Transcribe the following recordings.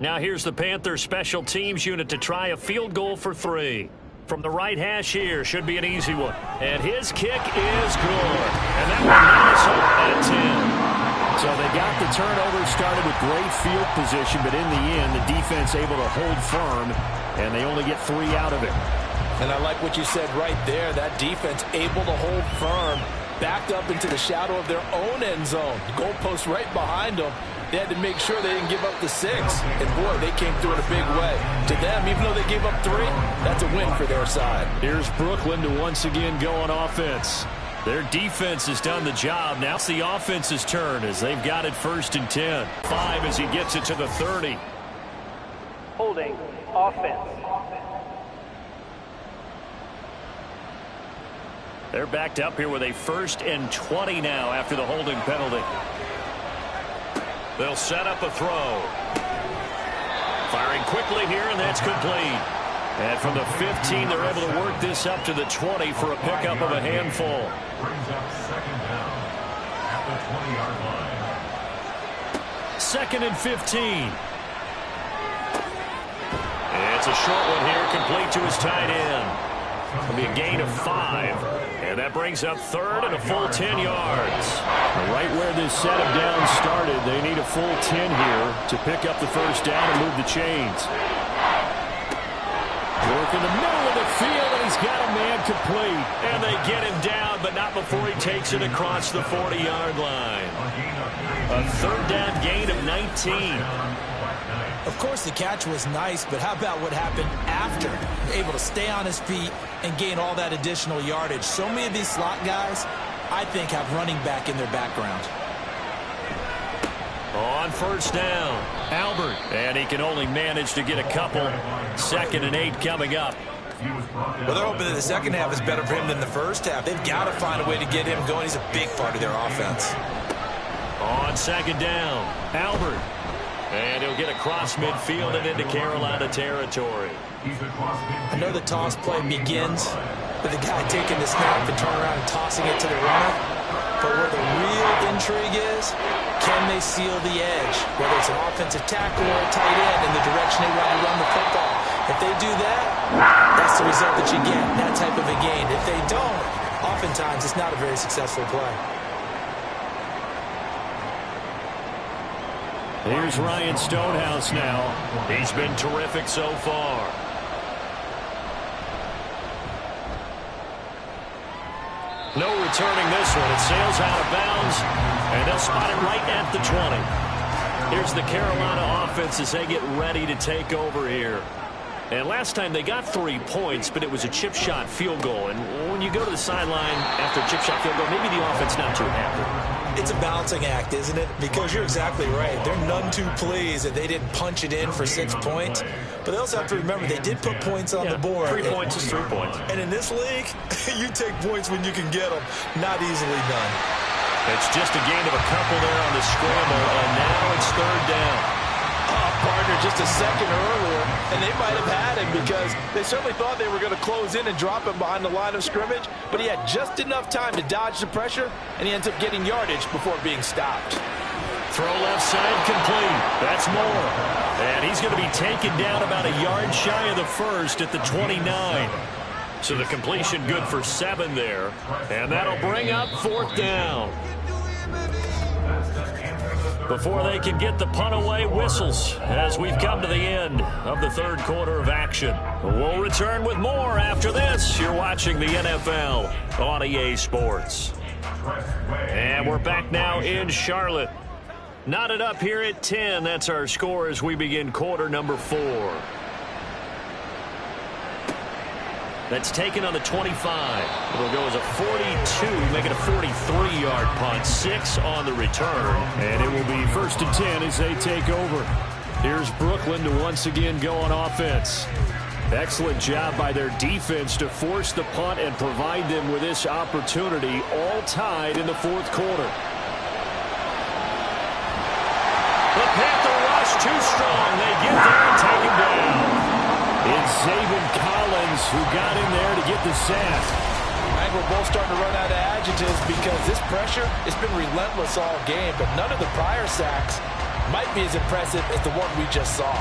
Now here's the Panthers special teams unit to try a field goal for 3. From the right hash here, should be an easy one. And his kick is good. And that will bring us up at 10. So they got the turnover started with great field position, but in the end, the defense able to hold firm, and they only get 3 out of it. And I like what you said right there. That defense able to hold firm, backed up into the shadow of their own end zone. The goalpost right behind them. They had to make sure they didn't give up the 6. And, boy, they came through in a big way. To them, even though they gave up 3, that's a win for their side. Here's Brooklyn to once again go on offense. Their defense has done the job. Now it's the offense's turn as they've got it 1st and 10. 5 as he gets it to the 30. Holding offense. They're backed up here with a 1st and 20 now after the holding penalty. They'll set up a throw. Firing quickly here, and that's complete. And from the 15, they're able to work this up to the 20 for a pickup of a handful. Brings up 2nd down at the 20-yard line. 2nd and 15. It's a short one here, complete to his tight end. It'll be a gain of 5. And that brings up 3rd and a full 10 yards. Right where this set of downs started, they need a full 10 here to pick up the 1st down and move the chains. Work in the middle of the field, and he's got a man complete. And they get him down, but not before he takes it across the 40-yard line. A 3rd down gain of 19. Of course, the catch was nice, but how about what happened after? Able to stay on his feet and gain all that additional yardage. So many of these slot guys, I think, have running back in their background. On 1st down, Albert. And he can only manage to get a couple. 2nd and 8 coming up. Well, they're hoping that the second half is better for him than the first half. They've got to find a way to get him going. He's a big part of their offense. On 2nd down, Albert. And he'll get across midfield and into Carolina territory. I know the toss play begins with the guy taking the snap and turning around and tossing it to the runner. But where the real intrigue is, can they seal the edge? Whether it's an offensive tackle or a tight end in the direction they want to run the football. If they do that, that's the result that you get, that type of a gain. If they don't, oftentimes it's not a very successful play. Here's Ryan Stonehouse now. He's been terrific so far. No returning this one. It sails out of bounds, and they'll spot it right at the 20. Here's the Carolina offense as they get ready to take over here. And last time they got 3 points, but it was a chip shot field goal. And when you go to the sideline after a chip shot field goal, maybe the offense not too happy. It's a balancing act, isn't it? Because you're exactly right. They're none too pleased that they didn't punch it in for 6 points. But they also have to remember they did put points on the board. 3 points is 3 points. And in this league, you take points when you can get them. Not easily done. It's just a gain of a couple there on the scramble, and now it's 3rd down. Partner just a second earlier, and they might have had him because they certainly thought they were going to close in and drop him behind the line of scrimmage, but he had just enough time to dodge the pressure, and he ends up getting yardage before being stopped. Throw left side complete. That's Moore. And he's going to be taken down about a yard shy of the 1st at the 29. So the completion good for 7 there, and that'll bring up 4th down. Before they can get the punt away, whistles as we've come to the end of the 3rd quarter of action. We'll return with more after this. You're watching the NFL on EA Sports. And we're back now in Charlotte. Knotted up here at 10. That's our score as we begin quarter number 4. That's taken on the 25. It'll go as a 42, make it a 43-yard punt. 6 on the return. And it will be 1st and 10 as they take over. Here's Brooklyn to once again go on offense. Excellent job by their defense to force the punt and provide them with this opportunity, all tied in the 4th quarter. The Panther rush too strong. They get there and take him down. It's Zaven Collins who got in there to get the sack. I think we're both starting to run out of adjectives because this pressure has been relentless all game, but none of the prior sacks might be as impressive as the one we just saw.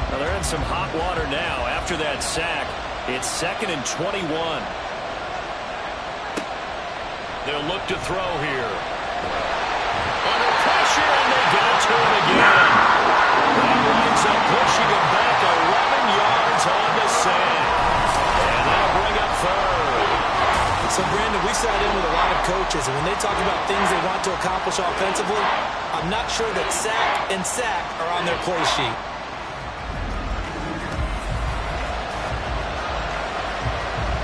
Well, they're in some hot water now after that sack. It's 2nd and 21. They'll look to throw here. Under pressure, and they get it to him again. That winds up pushing him back 11 yards on the sack. And that'll bring up 3rd. So, Brandon, we sat in with a lot of coaches, and when they talk about things they want to accomplish offensively, I'm not sure that sack and sack are on their play sheet.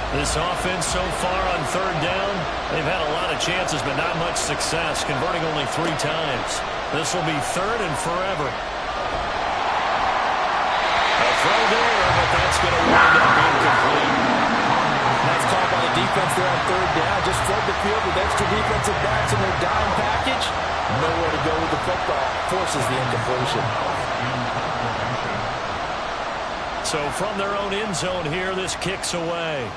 This offense so far on 3rd down, they've had a lot of chances, but not much success, converting only 3 times. This will be 3rd and forever. A throw there, but that's going to wind up incomplete. Nice call by the defense there on 3rd down. Just flood the field with extra defensive backs in their dime package. Nowhere to go with the football. Forces the incompletion. So from their own end zone here, this kicks away.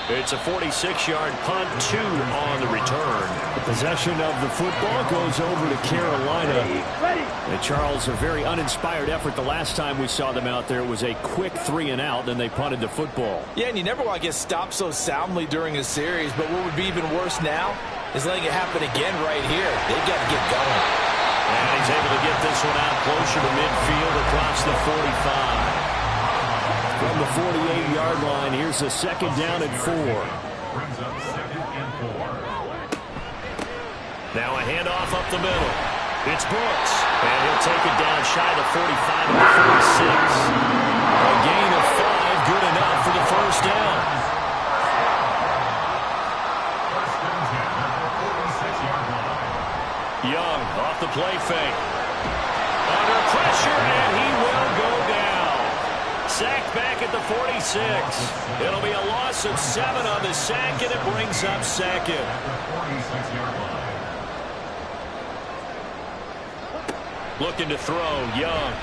It's a 46-yard punt, 2 on the return. The possession of the football goes over to Carolina. And Charles, a very uninspired effort the last time we saw them out there. It was a quick 3-and-out, then they punted the football. Yeah, and you never want to get stopped so soundly during a series, but what would be even worse now is letting it happen again right here. They've got to get going. And he's able to get this one out closer to midfield across the 45. From the 48-yard line, here's a 2nd down and 4. Brings up 2nd and 4. Now a handoff up the middle. It's Brooks. And he'll take it down shy of the 45 of the 46. A gain of 5, good enough for the 1st down. 1st and 10 at the 46-yard line. Young off the play fake. Under pressure, and he will go down. Sacked back at the 46. It'll be a loss of 7 on the sack, and it brings up 2nd. 46-yard line. Looking to throw, Young.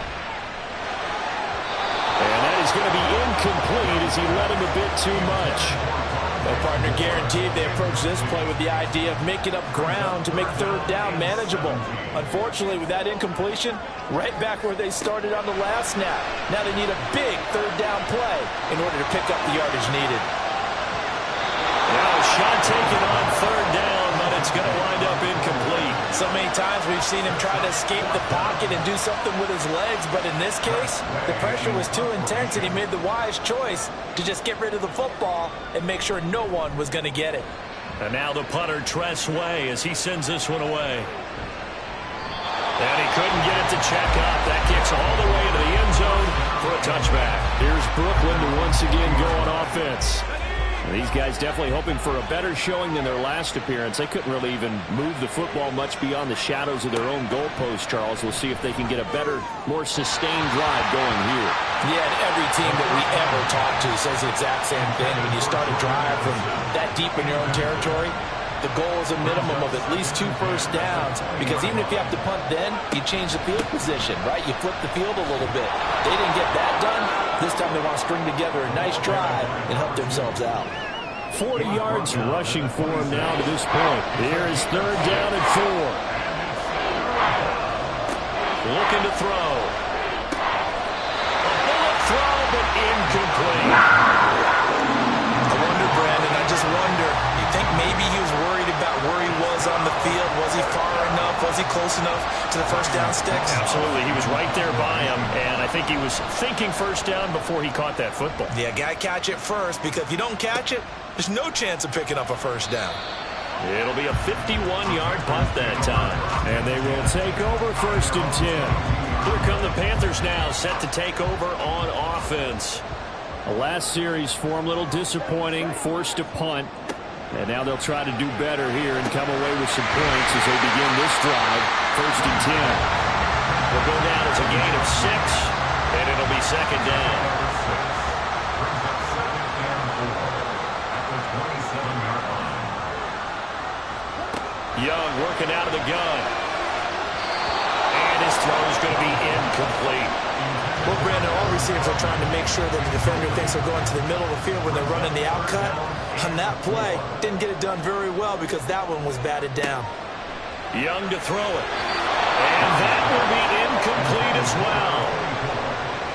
And that is going to be incomplete as he led him a bit too much. No partner guaranteed. They approach this play with the idea of making up ground to make 3rd down manageable. Unfortunately, with that incompletion, right back where they started on the last snap. Now they need a big 3rd down play in order to pick up the yardage needed. Now a shot taken on 3rd down, but it's going to wind up incomplete. So many times we've seen him try to escape the pocket and do something with his legs, but in this case, the pressure was too intense and he made the wise choice to just get rid of the football and make sure no one was going to get it. And now the punter, Tress Way, as he sends this one away. And he couldn't get it to check up. That kicks all the way into the end zone for a touchback. Here's Brooklyn to once again go on offense. And these guys definitely hoping for a better showing than their last appearance. They couldn't really even move the football much beyond the shadows of their own goalpost, Charles. We'll see if they can get a better, more sustained drive going here. Yeah, and every team that we ever talk to says the exact same thing. When you start a drive from that deep in your own territory, the goal is a minimum of at least 2 first downs, because even if you have to punt then, you change the field position, right? You flip the field a little bit. They didn't get that done. This time they want to string together a nice drive and help themselves out. 40 yards rushing for him now to this point. Here is 3rd down and 4. Looking to throw. A bullet throw, but incomplete. I wonder, Brandon, I just wonder, you think maybe he was worried about where he was on the field? Was he far enough? Was he close enough to the first down sticks? Absolutely. He was right there by him, and I think he was thinking first down before he caught that football. Yeah, got to catch it first, because if you don't catch it, there's no chance of picking up a first down. It'll be a 51-yard punt that time. And they will take over 1st and 10. Here come the Panthers now, set to take over on offense. The last series for them, a little disappointing, forced to punt. And now they'll try to do better here and come away with some points as they begin this drive. 1st and 10. Will go down as a gain of 6, and it'll be 2nd down. Young working out of the gun. And his throw is going to be incomplete. Well, Brandon, all receivers are trying to make sure that the defender thinks they're going to the middle of the field when they're running the out cut. On that play, didn't get it done very well because that one was batted down. Young to throw it. And that will be incomplete as well.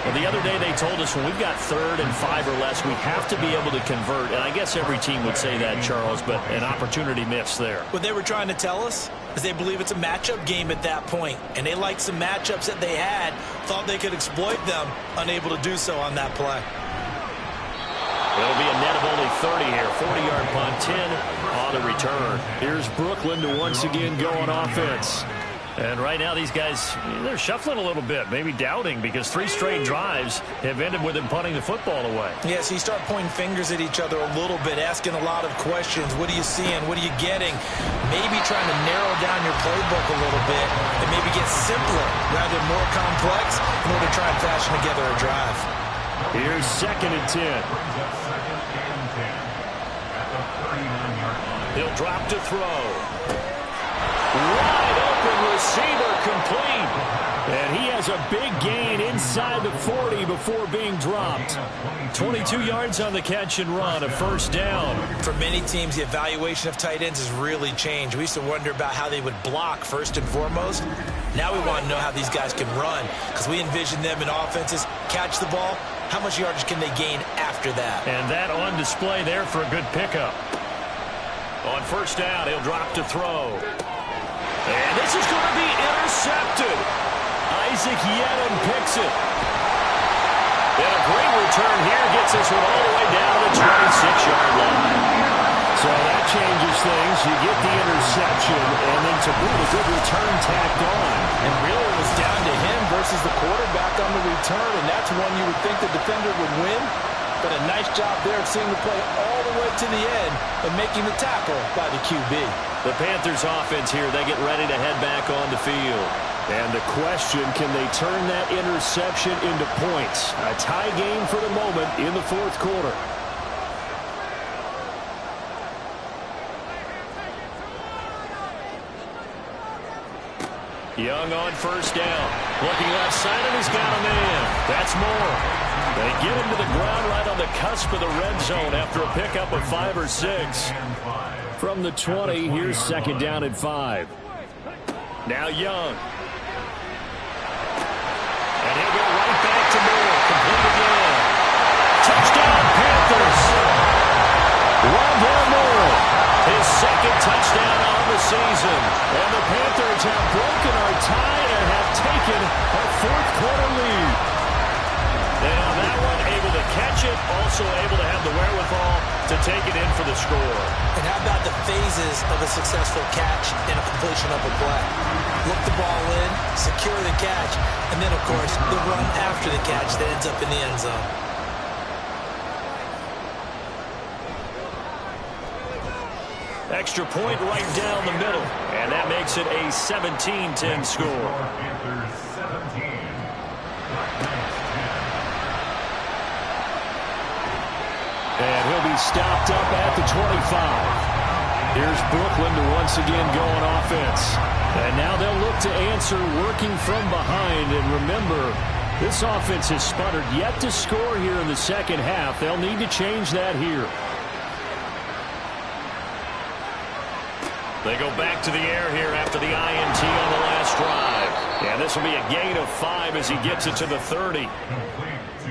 Well, the other day they told us when we've got 3rd and 5 or less, we have to be able to convert. And I guess every team would say that, Charles, but an opportunity missed there. What they were trying to tell us is they believe it's a matchup game at that point. And they liked some matchups that they had, thought they could exploit them, unable to do so on that play. It'll be a net of only 30 here. 40-yard punt, 10 on the return. Here's Brooklyn to once again go on offense. And right now these guys, they're shuffling a little bit, maybe doubting, because 3 straight drives have ended with them punting the football away. Yeah, so you start pointing fingers at each other a little bit, asking a lot of questions. What are you seeing? What are you getting? Maybe trying to narrow down your playbook a little bit and maybe get simpler rather than more complex in order to try and fashion together a drive. Here's 2nd and 10. He'll drop to throw. Wide open receiver complete. And he has a big gain inside the 40 before being dropped. 22 yards on the catch and run, a first down. For many teams, the evaluation of tight ends has really changed. We used to wonder about how they would block first and foremost. Now we want to know how these guys can run, because we envision them in offenses catch the ball. How much yardage can they gain after that? And that on display there for a good pickup. On first down, he'll drop to throw. And this is going to be intercepted. Isaac Yedem picks it. And a great return here gets us all the way down to the 26-yard line. So that changes things. You get the interception, and then to boot a good return tacked on. And really it was down to him versus the quarterback on the return, and that's one you would think the defender would win. But a nice job there of seeing the play all the way to the end and making the tackle by the QB. The Panthers offense here, they get ready to head back on the field. And the question, can they turn that interception into points? A tie game for the moment in the 4th quarter. Young on first down. Looking left side, and he's got a man. That's Moore. They get him to the ground right on the cusp of the red zone after a pickup of 5 or 6. From the 20, here's 2nd down and 5. Now Young. And he'll go right back to Moore. Complete again. Touchdown, Panthers. Rondale Moore. His 2nd touchdown on the season. And the Panthers have broken our tie and have taken a 4th quarter lead. And on that one, able to catch it, also able to have the wherewithal to take it in for the score. And how about the phases of a successful catch and a completion of a play? Look the ball in, secure the catch, and then, of course, the run after the catch that ends up in the end zone. Extra point right down the middle, and that makes it a 17-10 score. And he'll be stopped up at the 25. Here's Brooklyn to once again go on offense. And now they'll look to answer working from behind. And remember, this offense has sputtered yet to score here in the 2nd half. They'll need to change that here. They go back to the air here after the INT on the last drive. And this will be a gain of 5 as he gets it to the 30.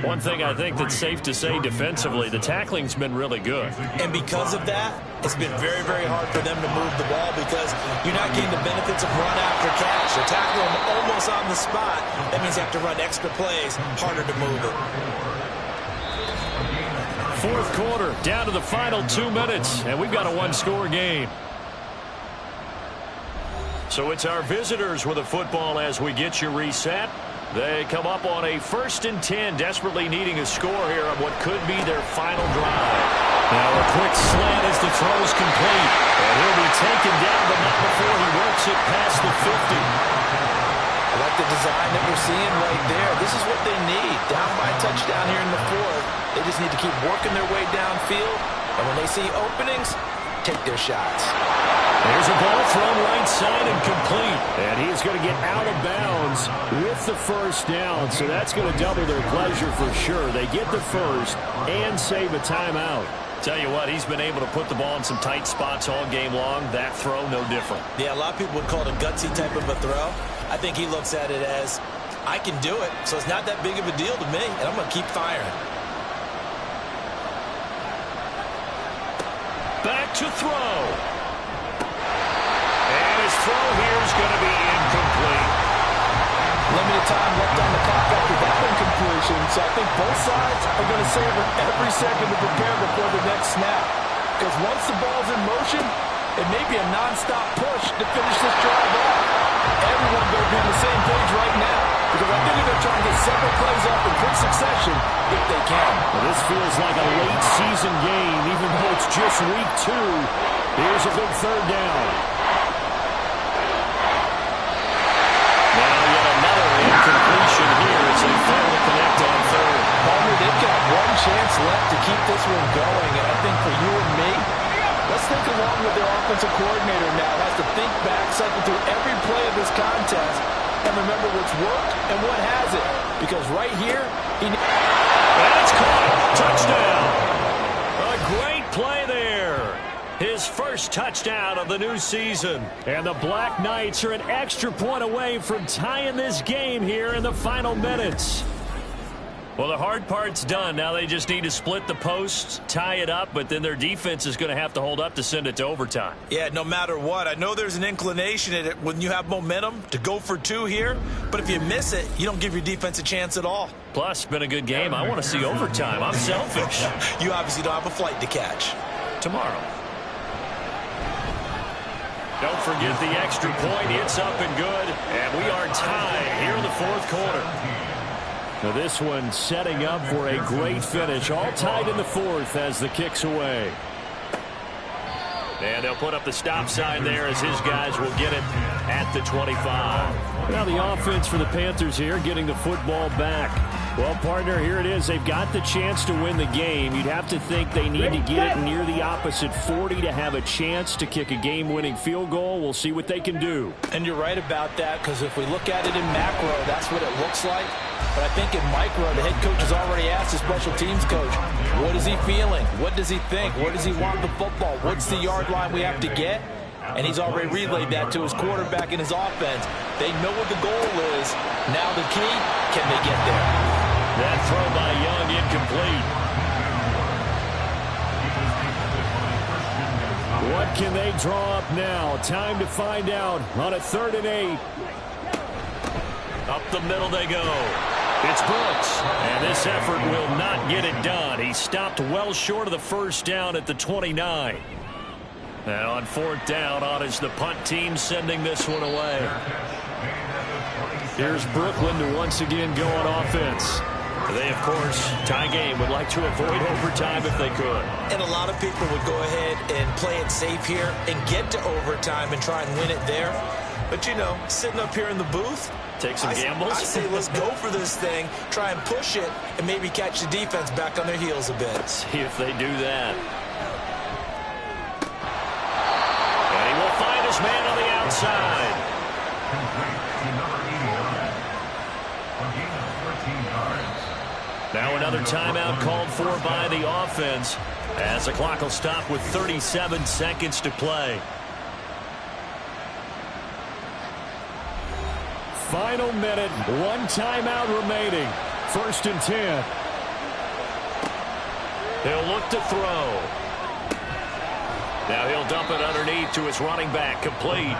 One thing I think that's safe to say defensively, the tackling's been really good. And because of that, it's been very, very hard for them to move the ball because you're not getting the benefits of run after catch. You're tackling them almost on the spot. That means you have to run extra plays, harder to move it. 4th quarter, down to the final 2 minutes, and we've got a 1-score game. So it's our visitors with the football as we get you reset. They come up on a 1st and 10, desperately needing a score here on what could be their final drive. Now a quick slant as the throw's complete. And he'll be taken down, but not before he works it past the 50. I like the design that we're seeing right there. This is what they need. Down by a touchdown here in the 4th. They just need to keep working their way downfield. And when they see openings, take their shots. There's a ball thrown right side and complete. And he's going to get out of bounds with the first down. So that's going to double their pleasure for sure. They get the first and save a timeout. Tell you what, he's been able to put the ball in some tight spots all game long. That throw, no different. Yeah, a lot of people would call it a gutsy type of a throw. I think he looks at it as, I can do it, so it's not that big of a deal to me, and I'm going to keep firing. Back to throw. And his throw here is going to be incomplete. Limited time left on the clock after that incompletion, so I think both sides are going to savor every second to prepare before the next snap. Because once the ball's in motion, it may be a non-stop push to finish this drive off. Everyone better be on the same page right now, because I think they're going to try to get several plays off in quick succession if they can. Well, this feels like a late season game, even though it's just week 2. Here's a big third down. Completion here as they fail to connect on third. Palmer, they've got one chance left to keep this one going, and I think for you and me, let's think along with their offensive coordinator now. Has to think back, cycle through every play of this contest, and remember what's worked and what hasn't. Because right here, and it's caught. Touchdown. A great play there. His first touchdown of the new season. And the Black Knights are an extra point away from tying this game here in the final minutes. Well, the hard part's done. Now they just need to split the posts, tie it up, but then their defense is going to have to hold up to send it to overtime. Yeah, no matter what. I know there's an inclination in it when you have momentum to go for 2 here, but if you miss it, you don't give your defense a chance at all. Plus, it's been a good game. I want to see overtime. I'm selfish. You obviously don't have a flight to catch. Tomorrow. Don't forget the extra point. It's up and good. And we are tied here in the fourth quarter. Now this one setting up for a great finish. All tied in the fourth as the kick's away. And they'll put up the stop sign there as his guys will get it at the 25. Now the offense for the Panthers here getting the football back. Well, partner, here it is. They've got the chance to win the game. You'd have to think they need to get it near the opposite 40 to have a chance to kick a game-winning field goal. We'll see what they can do. And you're right about that, because if we look at it in macro, that's what it looks like. But I think in micro, the head coach has already asked the special teams coach, what is he feeling? What does he think? Where does he want the football? What's the yard line we have to get? And he's already relayed that to his quarterback and his offense. They know what the goal is. Now the key, can they get there? That throw by Young incomplete. What can they draw up now? Time to find out on a 3rd and 8. Up the middle they go. It's Brooks. And this effort will not get it done. He stopped well short of the first down at the 29. And on 4th down, on is the punt team sending this one away. Here's Brooklyn to once again go on offense. They, of course, tie game, would like to avoid overtime if they could. And a lot of people would go ahead and play it safe here and get to overtime and try and win it there. But, you know, sitting up here in the booth, take some gambles. I say let's go for this thing, try and push it, and maybe catch the defense back on their heels a bit. See if they do that. And he will find his man on the outside. Now another timeout called for by the offense as the clock will stop with 37 seconds to play. Final minute, 1 timeout remaining. 1st and 10. He'll look to throw. Now he'll dump it underneath to his running back, complete.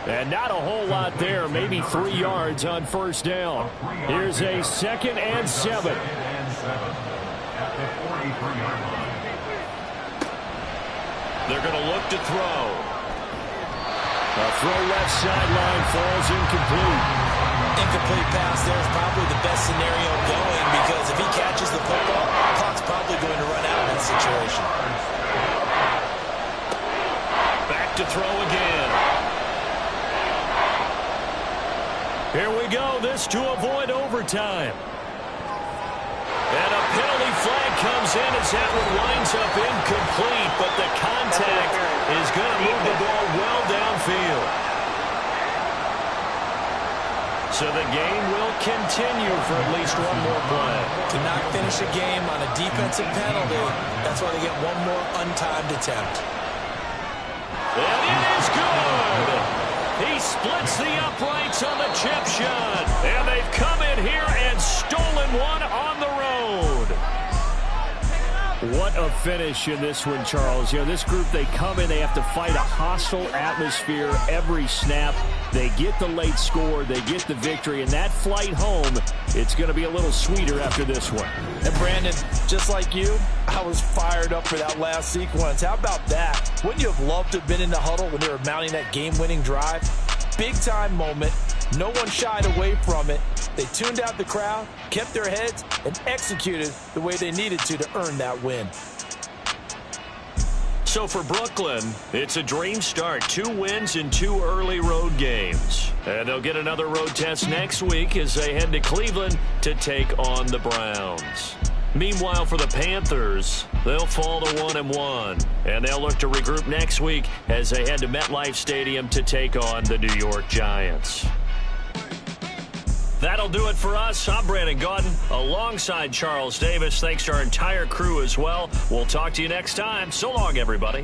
And not a whole lot there, maybe 3 yards on 1st down. Here's a 2nd and 7. At the 43-yard line. They're going to look to throw. A throw left sideline falls incomplete. Incomplete pass there is probably the best scenario going, because if he catches the football, the clock's probably going to run out in that situation. Back to throw again. Here we go. This to avoid overtime. And a penalty flag comes in as that one winds up incomplete, but the contact So the game will continue for at least one more play. To not finish a game on a defensive penalty, that's why they get one more untimed attempt. And it is good. He splits the uprights on the chip shot. And they've come in here and stolen one on the road. What a finish in this one, Charles. You know, this group, they come in, they have to fight a hostile atmosphere every snap. They get the late score, they get the victory, and that flight home, it's going to be a little sweeter after this one. And Brandon, just like you, I was fired up for that last sequence. How about that? Wouldn't you have loved to have been in the huddle when they were mounting that game-winning drive? Big-time moment. No one shied away from it. They tuned out the crowd, kept their heads, and executed the way they needed to earn that win. So for Brooklyn, it's a dream start. 2 wins in 2 early road games. And they'll get another road test next week as they head to Cleveland to take on the Browns. Meanwhile, for the Panthers, they'll fall to 1-1. And they'll look to regroup next week as they head to MetLife Stadium to take on the New York Giants. That'll do it for us. I'm Brandon Gaudin alongside Charles Davis. Thanks to our entire crew as well. We'll talk to you next time. So long, everybody.